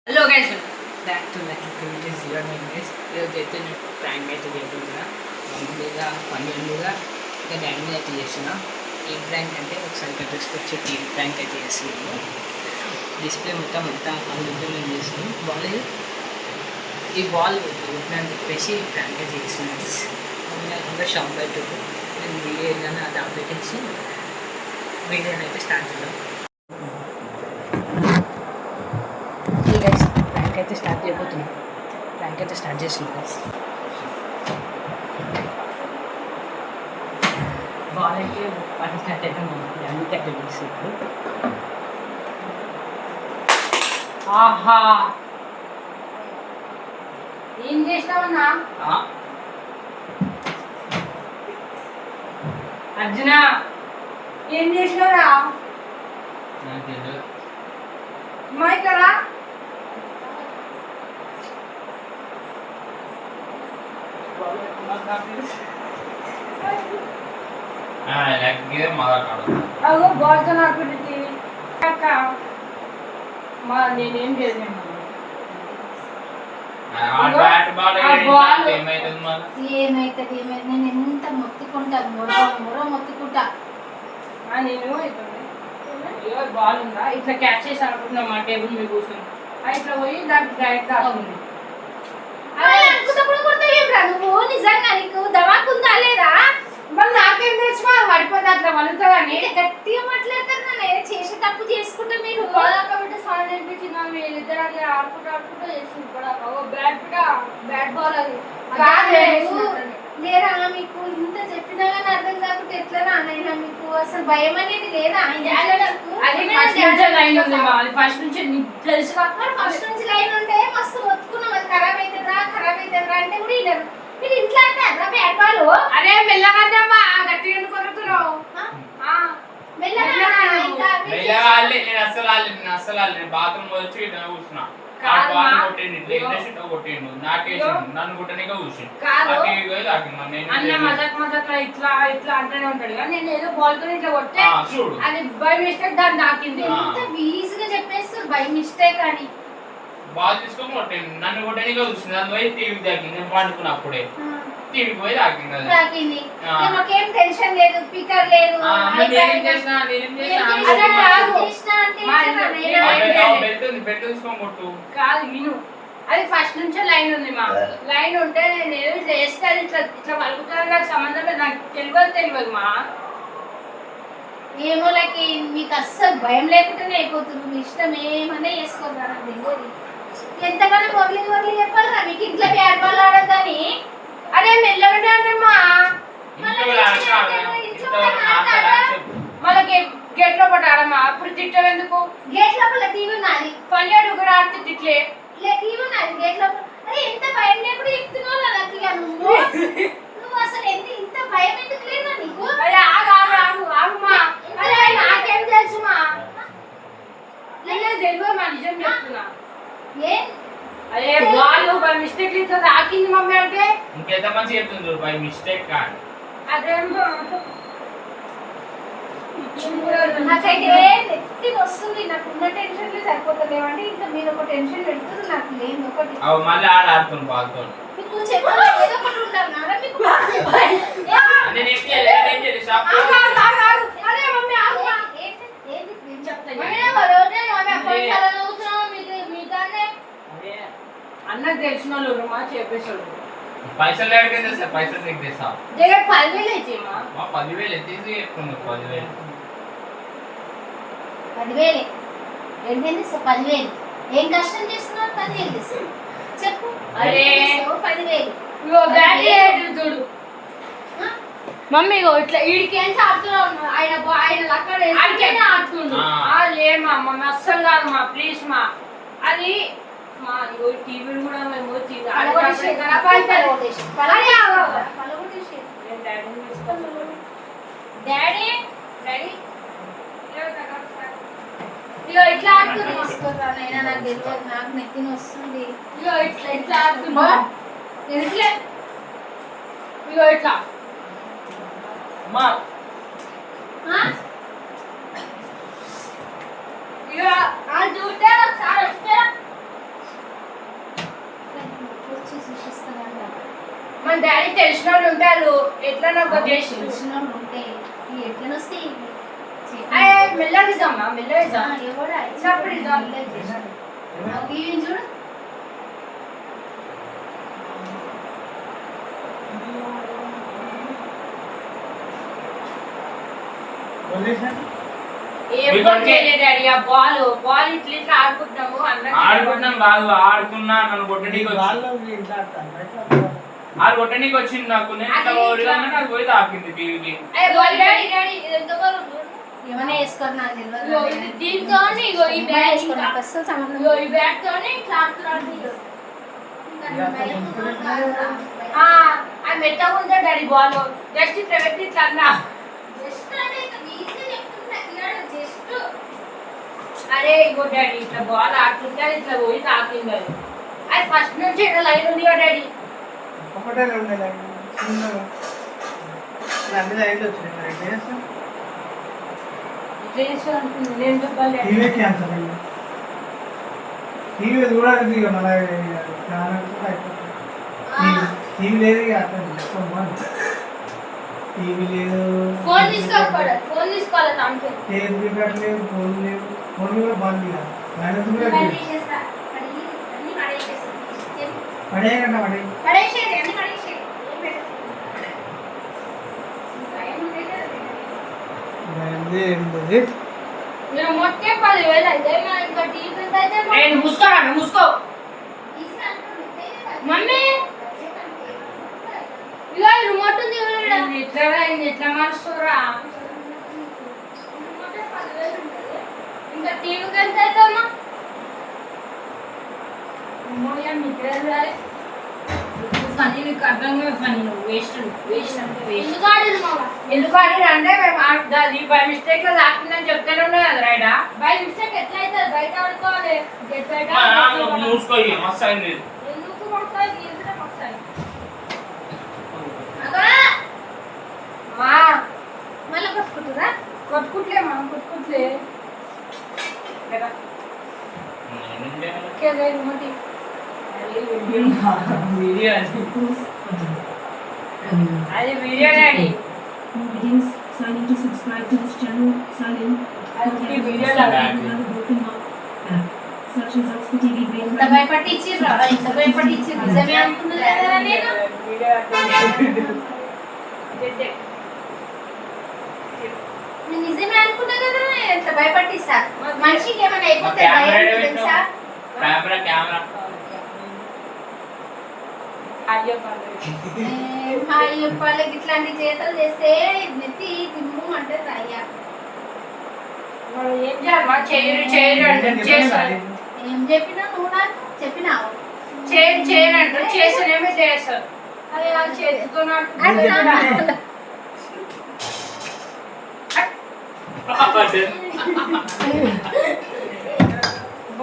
Hello guys, back to like videos zero minus. ఈరోజు అయితే నేను ప్రాంక్ అయితే చేస్తున్నా. మమ్మీ మీద ఫన్నీ మీద ఇంకా డాడీ మీద అయితే చేస్తున్నా. ఏం ప్రాంక్ అంటే ఒకసారి ఇక్కడ తీసుకొచ్చి టీవీ ప్రాంక్ అయితే చేస్తున్నాను. డిస్ప్లే మొత్తం అందుకే మేము చేస్తున్నాం. ఈ బాల్ అని చెప్పేసి ప్రాంక్ అయితే చేస్తున్నాను. మమ్మీ అందరూ షాప్ బయట నేను వీడియో ఏదైనా అది అప్డేట్ వీడియోని అయితే స్టార్ట్ చేద్దాం. ప్రాంక్ అయితే స్టార్ట్ చేయబోతున్నాం. ప్రాంక్ అయితే స్టార్ట్ చేస్తున్నాం గైస్. బాల్ అయితే పాట స్టార్ట్ అయితే అందుకే అట్లా పిలుస్తుంది. ఆహా, ఏం చేసినావన్నా? అర్జున, ఏం చేసినావురా? మైకరా అగో బాల్తో ఆడుకుంటే టీవీ అక్క నేనేం చేసాను. ఏమైతుంది నేను ఎంత మొత్తుకుంటా, మొర మొత్తుకుంటా. నేను బాల్ ఉందా ఇట్లా క్యాచ్ చేసి అనుకుంటున్నా. మా టేబుల్ మీద కూర్చొని ఇట్లా పోయి దానికి డైరెక్ట్ ఆడుతుంది. నువ్వు నిజంగా నీకు దవాకుందా లేదా? మరి నాకేం తెలుసు, పడిపోతే అట్లా వలుతుందని. గట్టిగా మాట్లాడతారు. నేను చేసే తప్పు చేసుకుంటా. మీరు సార్ అనిపించింది వీళ్ళిద్దరు అట్లా ఆడుకుంటూ చేస్తుంది. బ్యాట్ బాల్ అది లేదా మీకు ఇంత చెప్పినా కానీ అర్థం కాకుండా ఎట్లా నాన్నైనా మీకు అసలు భయం అనేది లేదా? ఫస్ట్ నుంచి తెలుసు. ఫస్ట్ నుంచి లైన్ ఉంటే మస్తు మొత్తుకున్నాం. అది ఖరాబ్ అవుతుందా అంటే కూడా వినరు. మీరు ఇంట్లో అంటే అట్లా బ్యాట్ బాల్ అరే మెల్లగామ్మా, గట్టిగా ఎందుకు కొనుక్కున్నావు? బాత్రూమ్ వచ్చి కూర్చున్నా. అన్న మజాక్ ఇట్లా ఇట్లా అంటూనే ఉంటాడు. నేను ఏదో బాల్ తో ఇట్లా కొట్టే అది బై మిస్టేక్ దాన్ని తాకింది. ఎంత ఈజీగా చెప్పేస్తారు బై మిస్టేక్ అని. బాల్ తీసుకొని కొట్టింది, నన్ను కొట్టనిగా చూసింది. దాని పోయి టీవీ తాకింది. నేను పండుకున్నప్పుడే టీవీ పోయి తాకింది. మాకేం టెన్షన్ లేదు, స్పీకర్ లేదు. బెల్ట్ తీసుకొని కొట్టు. కాదు విను, అది ఫస్ట్ నుంచే లైన్ ఉంది. మా లైన్ ఉంటే నేను ఏదో ఇట్లా వేస్తే అది ఇట్లా ఇట్లా వలుకుతాను. నాకు సంబంధం లేదు, నాకు తెలియదు మా. ఏమో లైక్ మీకు అస్సలు భయం లేకుండానే అయిపోతుంది. మీ ఇష్టం ఏమన్నా చేసుకోరా. ఎంతగానో మొదలు చెప్పాలరా మీకు ఇంట్లో బ్యాట్ బాల్ ఆడద్దని. అదే మెల్లగడ్డ అంటమ్మా. మళ్ళీ గేట్ లోపల ఆడమ్మా. అప్పుడు తిట్టం ఎందుకు? గేట్ లోపల టీవీ ఉన్నది. పల్లెడు కూడా ఆడితే తిట్లే. టీవీ ఉన్నది గేట్ లోపల. అరే ఎంత భయం లేకుండా చెప్తున్నావు నాకు. నువ్వు అసలు ఇంత భయం ఎందుకు లేదా నీకు? అరే ఆగుమా. అరే నాకేం తెలుసుమా, తెలియదు మా, నిజం చెప్తున్నా. ఏ అరే వాళ్ళు బై మిస్టేక్ ఇట్లా తాకింది మమ్మీ అంటే ఇంకెంత మంచి చెప్తుంది బై మిస్టేక్ కాదు. అదేమో నాకైతే నెత్తి వస్తుంది. నాకు ఉన్న టెన్షన్లు సరిపోతలేవండి. ఇంకా మీరు ఒక టెన్షన్ పెడుతున్నారు. నాకు లేదు ఒకటి. మళ్ళీ ఆడుతుంది బాల్తో. మీకు చెప్పాలి ఏదో ఒకటి ఉండాలి నాన్న. మీకు అన్నకు తెలిసిన వాళ్ళు మా చెప్పేసాడు. పైసలు ఎక్కడికి సార్? పైసలు నీకు తెస్తా. 10,000 ఇచ్చేమా. 10,000 ఎత్తేసి చెప్తున్నావు. 10,000 10,000 ఏం కష్టం చేస్తున్నారు? 10,000 ఇస్తారు. చెప్పు. అరే 10,000 చూడు మమ్మీ, ఇట్లా వీడికి ఏం ఆడుతున్నావు? ఆయన అక్కడ ఆడుతుండు. లేమా మమ్మీ, అస్సలు కాదు మా, ప్లీజ్ మా. అది మా టీవీ కూడా మేము డాడీ ఇగో ఇట్లా ఆడుతుంది. నాకు తెలియదు, నాకు నెత్తిన వస్తుంది. ఇగో ఇట్లా ఆడుతున్నా. ఇగో ఇట్లా మా ఇక చూస్తే ఒకసారి వస్తే డాడీ తెలిసిన వాళ్ళు ఉంటారు ఎట్లా నాకు చేసి తెలిసిన వాళ్ళు ఉంటే ఇవి ఎట్లా వస్తాయి మెల్లగిజామా మెల్లగిజాం ఎవడా చిన్నప్పుడు ఇద్దాం. ఇవి చూడు ఏం పని చేయలేదు డాడీ ఆ బాల్ ఇట్లా ఇట్లా ఆడుకుంటున్నాము ఆడుకుంటున్నాం కాదు ఆడుకున్నా నన్ను కొట్టడానికి ఆడు కొట్టడానికి వచ్చింది నాకు నేను ఇట్లా ఓడిగానే నాకు పోయి తాకింది టీవీకి. డాడీ డాడీ ఎంతవరకు ఏమైనా వేసుకోరు నాకు తెలియదు దీంతో ఇగో ఈ బ్యాగ్ వేసుకోరు నాకు అస్సలు సంబంధం ఇగో ఈ బ్యాగ్ తోనే ఇట్లా ఆడుతున్నాడు అది మెత్తగా ఉందా డాడీ బాల్ జస్ట్ ఇట్లా పెట్టి ఇట్లా అన్నా అరే ఇగో డాడీ ఇట్లా బాల్ ఆడుతుంటే అది ఇట్లా పోయి తాకింది అది ఫస్ట్ నుంచి ఇట్లా లైన్ ఉంది కదా డాడీ ఒకటే ఉండేది చిన్నగా అన్ని లైట్లు వచ్చినాయి మరి ఏం చేస్తాం? నేను చెప్పాలి టీవీ క్యాన్సర్ అయింది. టీవీ చూడాలి ఇక మన ఛానల్ కూడా అయిపోతుంది. టీవీ లేదు ఇక అట్లా మొత్తం బంద్. టీవీ లేదు, ఫోన్ తీసుకోవాలి దాంట్లో టేప్ రికార్డ్ లేదు, ఫోన్ లేదు, ఫోన్ కూడా బంద్ ఇక మైనస్ కూడా లేదు. పడేయకండి పడేసేది అన్ని పడేసేది నేను మొత్తం 10,000 అయితే ఇంకా టీవీ అయితే మూసుకో మమ్మీ ఇక రిమోట్ ఉంది ఎట్లా మారుస్తారా ఇంకా టీవీకి ఎంత అవుతామా పని నీకు అర్థం కాదు పని నువ్వు వేస్ట్ అంటే వేస్ట్ ఎందుకు ఆడిరు అంటే అది బై మిస్టేక్ లో తాకిందని చెప్తానే ఉండదు కదా రైడా బై మిస్టేక్ ఎట్లా అవుతుంది బయట ఆడుకోవాలి మూసుకో ఇక మస్తు అయింది. ఎందుకు వస్తాయి ఎందుకంటే వస్తాయి మళ్ళీ కొట్టుకుంటురా కొట్టుకుంటలే మనం కొట్టుకుంటలే వీడియో అది video daddy Begins signing to subscribe to this channel, sign in, అది వీడియో and లాగా another broken mark app. Search results for TV Brain. ఇంత భయపట్టి ఇచ్చిర్రా ఇంత భయపట్టి ఇచ్చిర్రు నిజమే అనుకున్నది కదా నేను నేను నిజమే అనుకున్నా కదా ఇంత భయపట్టిస్తా మనిషికి ఏమైనా అయిపోతే భయం తెలుసా కెమెరా వాళ్ళకి ఇట్లాంటి చేతలు చేస్తే నెత్తి తిమ్ము అంటే అయ్యా ఏం చేయాలి చేయరు అంటే చేస్తారు ఏం చెప్పినా నువ్వు నాకు చెప్పినావు చేయరు అంటే చేస్తేనేమో చేస్తారు అది వాళ్ళు చేతితో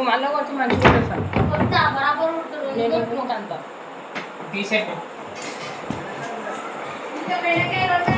మళ్ళీ కొంచెం మంచిగా కొత్త బరాబర్ ఉంటుంది తీసేపు ఇంకా బెండకాయ రొట్టె